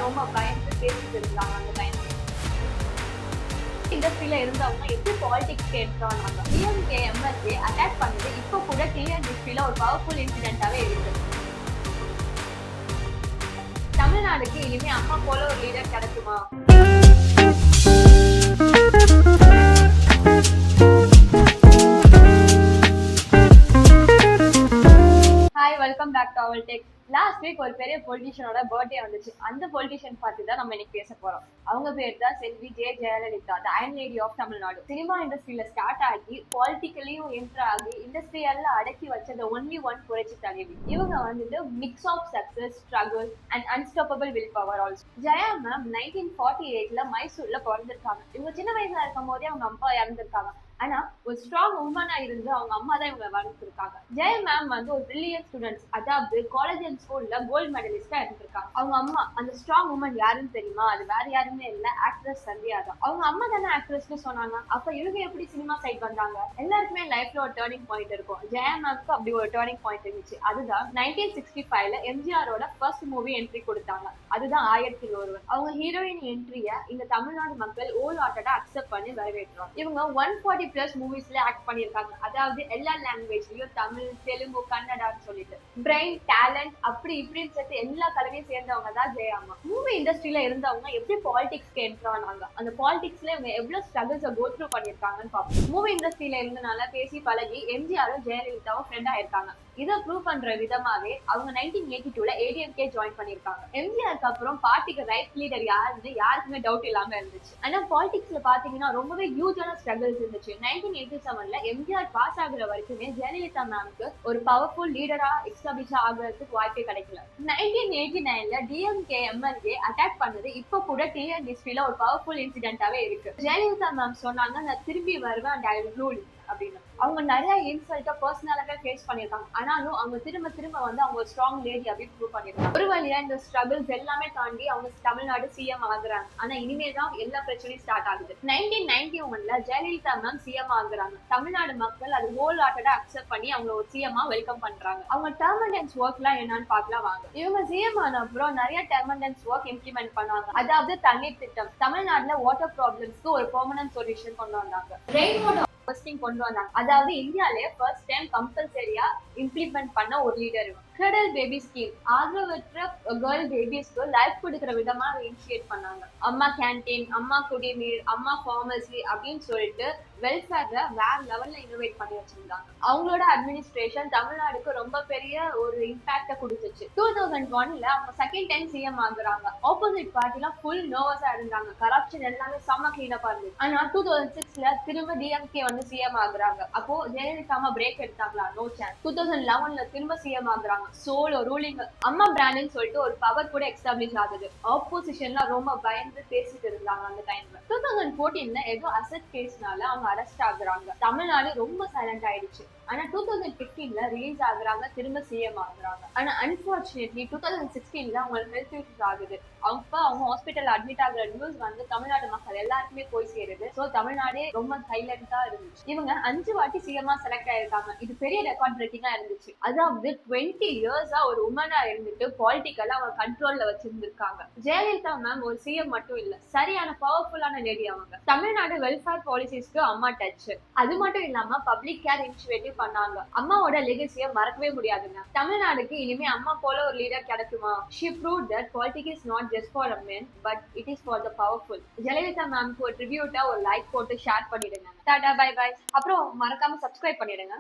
ரொம்ப பயந்து பேசிட்டு இருந்தாங்க அந்த டைம். இண்டஸ்ட்ரியில இருந்தவங்க எப்படி பாலிடிக்ஸ்க்கு எடுத்தாங்க. டிஎம்கே எம்எல்ஏ அட்டாக் பண்ணது இப்போ கூட டிஎன்இண்டஸ்ட்ரியில ஒரு பவர்ஃபுல் இன்சிடென்ட்டாவே இருக்கு. தமிழ்நாடுக்கு இனிமே அம்மா போல ஒரு லீடர் கிடைக்குமா? Hi, welcome back to our tech. Last week ஒரு பெரிய பொலிட்டிஷியனோட பர்த்டே வந்துச்சு. அந்த பொலிட்டிஷியன் பார்த்து தான் நம்ம இன்னைக்கு பேச போறோம். அவங்க பேர் தான் Selvi Jayalalithaa, the iron lady of Tamil Nadu. Cinema இண்டஸ்ட்ரியில ஸ்டார்ட் ஆகி பாலிட்டிக்கலியும் என்டர் ஆகி இண்டஸ்ட்ரியெல்லாம் அடக்கி வச்சது ஒன்லி ஒன் புரட்சி தலைவி. இவங்க வந்துட்டு mix of success, struggle and unstoppable will power also. Jaya ma'am 1948ல மைசூர்ல பிறந்திருக்காங்க. இவங்க சின்ன வயசுல இருக்கும் போதே அவங்க அப்பா இறந்திருக்காங்க. ஆனா ஒரு ஸ்ட்ராங் உமனா இருந்து அவங்க அம்மா தான் இவங்க வளர்த்துருக்காங்க. ஜெய மேம் வந்து ஒரு பிரில்லியன்ட் ஸ்டூடெண்ட்ஸ், அதாவது காலேஜ் அண்ட் ஸ்கூல்ல கோல்டு மெடலிஸ்டா இருந்திருக்காங்க. அவங்க அம்மா அந்த ஸ்ட்ராங் உமன் யாருன்னு தெரியுமா? அது வேற யாருமே இல்ல, ஆக்ட்ரஸ் சந்தியா தான். அவங்க அம்மா தானே ஆக்ட்ரஸ்னு சொன்னாங்க. அப்ப இவங்க எப்படி சினிமா சைட் வந்தாங்க? எல்லாருக்குமே லைஃப்ல ஒரு டேர்னிங் பாயிண்ட் இருக்கும். ஜெய மேம்க்கு அப்படி ஒரு டேர்னிங் பாயிண்ட் இருந்துச்சு. அதுதான் 1965ல எம்ஜிஆரோட ஃபர்ஸ்ட் மூவி என்ட்ரி கொடுத்தாங்க. அதுதான் 1001. அவங்க ஹீரோயின் என்ட்ரிய இங்க தமிழ்நாடு மக்கள் ஓல் ஹார்ட்டடா அக்செப்ட் பண்ணி வரவேற்றாங்க. இவங்க 140 பிளஸ் மூவிஸ்ல ஆக்ட் பண்ணிருக்காங்க. அதாவது எல்லா லாங்குவேஜ்லயும், தமிழ், தெலுங்கு, கன்னடான்னு சொல்லிட்டு பிரெயின், டேலண்ட் அப்படி இப்படின்னு சேர்த்து எல்லா கலவையும் சேர்ந்தவங்க தான் ஜெயாமா. மூவி இண்டஸ்ட்ரியில இருந்தவங்க எப்படி பாலிடிக்ஸ்க்கு என்டர் ஆனாங்க, அந்த பாலிடிக்ஸ்ல இவங்க எவ்வளவு ஸ்ட்ரகிள்ஸ் கோ த்ரூ பண்ணிருக்காங்கன்னு பார்ப்போம். மூவி இண்டஸ்ட்ரியில இருந்தனால பேசி பழகி எம்ஜிஆரும் ஜெயலலிதாவும் ஃப்ரெண்ட் ஆயிருக்காங்க. இதை ப்ரூவ் பண்ற விதமாவே அவங்க 1982ல ஏடிஎம்கே ஜாயின் பண்ணிருக்காங்க. எம்ஜிஆருக்கு அப்புறம் பார்ட்டிக்கு ரைட் லீடர் யாருன்னு யாருக்குமே டவுட் இல்லாம இருந்துச்சு. ஆனா பாலிடிக்ஸ்ல பாத்தீங்கன்னா ரொம்பவே ஹியூஜான ஸ்ட்ரகிள்ஸ் இருந்துச்சு. 1987ல எம்ஜிஆர் பாஸ் ஆகுற வரைக்குமே ஜெயலலிதா மேம்க்கு ஒரு பவர்ஃபுல் லீடரா எஸ்டாப்ளிஷ் ஆகுறதுக்கு வாய்ப்பே கிடைக்கல. 1989ல டிஎம்கே எம்எல்ஏ அட்டாக் பண்ணது இப்போ கூட டிஎன் ஹிஸ்டரியில ஒரு பவர்ஃபுல் இன்சிடென்ட்டாவே இருக்கு. ஜெயலலிதா மேம் சொன்னாங்க, நான் திரும்பி வருவேன் அண்ட் ஐ வில் ரூல் அப்படின்னு. அவங்க நிறைய இன்சல்ட்டா பர்சனலாவே ஃபேஸ் பண்ணிருக்காங்க. ஆனாலும் அவங்க திரும்ப திரும்ப வந்து அவங்க ஒரு ஸ்ட்ராங் லேடி அப்படின்னு ப்ரூவ் பண்ணிருக்காங்க. ஒரு வழியா இந்த ஸ்ட்ரகிள்ஸ் எல்லாமே தாண்டி அவங்க தமிழ்நாடு சிஎம் ஆகுறாங்க. ஆனா இனிமே தான் எல்லா பிரச்சனையும் ஸ்டார்ட் ஆகுது. 1991ல ஜெயலலிதா மேம் சிஎம் ஆகுறாங்க. தமிழ்நாடு மக்கள் அது ஹோல் ஹார்ட்டடா அக்செப்ட் பண்ணி அவங்க ஒரு சிஎம்மா வெல்கம் பண்றாங்க. அவங்க டெர்மண்டன்ஸ் ஒர்க் எல்லாம் என்னன்னு பார்க்கலாம் வாங்க. இவங்க சிஎம் ஆன அப்புறம் நிறைய டெர்மண்டன்ஸ் ஒர்க் இம்ப்ளிமெண்ட் பண்ணாங்க. அதாவது தண்ணீர் திட்டம், தமிழ்நாட்டுல வாட்டர் ப்ராப்ளம்ஸ்க்கு ஒரு பெர்மனன்ட் சொல்யூஷன் கொண்டு வந்தாங்க. ரெயின் வாட்டர் கொண்டு வந்தாங்க. அதாவது இந்தியாலே ஃபர்ஸ்ட் டைம் கம்பல்சரியா இம்ப்ளிமெண்ட் பண்ண ஒரு லீடர். கிரடல் பேபி ஸ்கீம், ஆதரவற்ற கேர்ள் பேபிஸ்க்கு லைஃப் கொடுக்கிற விதமா இனிஷியேட் பண்ணாங்க. அம்மா கேன்டீன், அம்மா குடிநீர், அம்மா ஃபார்மசி அப்படின்னு சொல்லிட்டு வெல்ஃபேர்ல வேற லெவல்ல இனோவேட் பண்ணி வச்சிருந்தாங்க. அவங்களோட அட்மினிஸ்ட்ரேஷன் தமிழ்நாடுக்கு ரொம்ப பெரிய ஒரு இம்பாக்ட கொடுத்துச்சு. 2001ல அவங்க செகண்ட் டைம் சிஎம் ஆகுறாங்க. ஆப்போசிட் பார்ட்டிலாம் ஃபுல் நர்வஸா இருந்தாங்க. கரப்ஷன் எல்லாமே செம்ம கிளீனப்பா இருந்துச்சு. ஆனா 2006ல திரும்ப டிஎம்கே வந்து சிஎம் ஆகுறாங்க. அப்போ ஜெயலலிதா பிரேக் எடுத்தாங்களா? No chance. 2011ல திரும்ப சிஎம் ஆகுறாங்க. சோலோ ரூலிங் அம்மா பிராண்ட்னு சொல்லிட்டு ஒரு பவர் கூட எஸ்டாப்ளிஷ் ஆகுது. ஆப்போசிஷன்லாம் ரொம்ப பயந்து பேசிட்டு இருந்தாங்க அந்த டைம்ல. 2014ல ஏதோ அசெட் கேஸ்னால அவங்க அரெஸ்ட் ஆகுறாங்க. தமிழ்நாடு ரொம்ப சைலண்ட் ஆயிடுச்சு. ஆனா 2015ல ரிலீஸ் ஆகுறாங்க, திரும்ப சிஎம் ஆகுறாங்க. ஆனா அன்பார்ச்சுனேட்லி 2016ல அவங்களுக்கு ஹெல்த் இஷ்யூஸ் ஆகுது. அவங்க ஹாஸ்பிட்டல் அட்மிட் ஆகுற நியூஸ் வந்து தமிழ்நாடு மக்கள் எல்லாருக்குமே போய் சேருது. சோ தமிழ்நாடே ரொம்ப சைலண்டா இருந்துச்சு. இவங்க 5 வாட்டி சிஎம்மா செலக்ட் ஆயிருக்காங்க. இது பெரிய ரெக்கார்ட் பிரேக்கிங்கா இருந்துச்சு. அதாவது 20 இயர்ஸா ஒரு உமனா இருந்துட்டு பாலிட்டிக்கலா அவங்க கண்ட்ரோல்ல வச்சிருந்திருக்காங்க. ஜெயலலிதா மேம் ஒரு சிஎம் மட்டும் இல்ல, சரியான பவர்ஃபுல்லான லேடி அவங்க. தமிழ்நாடு வெல்ஃபேர் பாலிசிஸ்க்கு அம்மா டச். அது மட்டும் இல்லாம பப்ளிக் கேர் இனிஷியேட்டிவ் பண்ணாங்க. அம்மாவோட லெகசியை மறக்கவே முடியாதுங்க. தமிழ்நாடுக்கு இனிமே அம்மா போல ஒரு லீடர் கிடைக்குமா? She proved that politics is not just for a men, but it is for the powerful. Jayalalithaa மேம்க்கு ஒரு ட்ரிபியூட்டா ஒரு லைக் போட்டு ஷேர் பண்ணிடுங்க. Tata, bye bye. அப்புறம் மறக்காம சப்ஸ்கிரைப் பண்ணிடுங்க.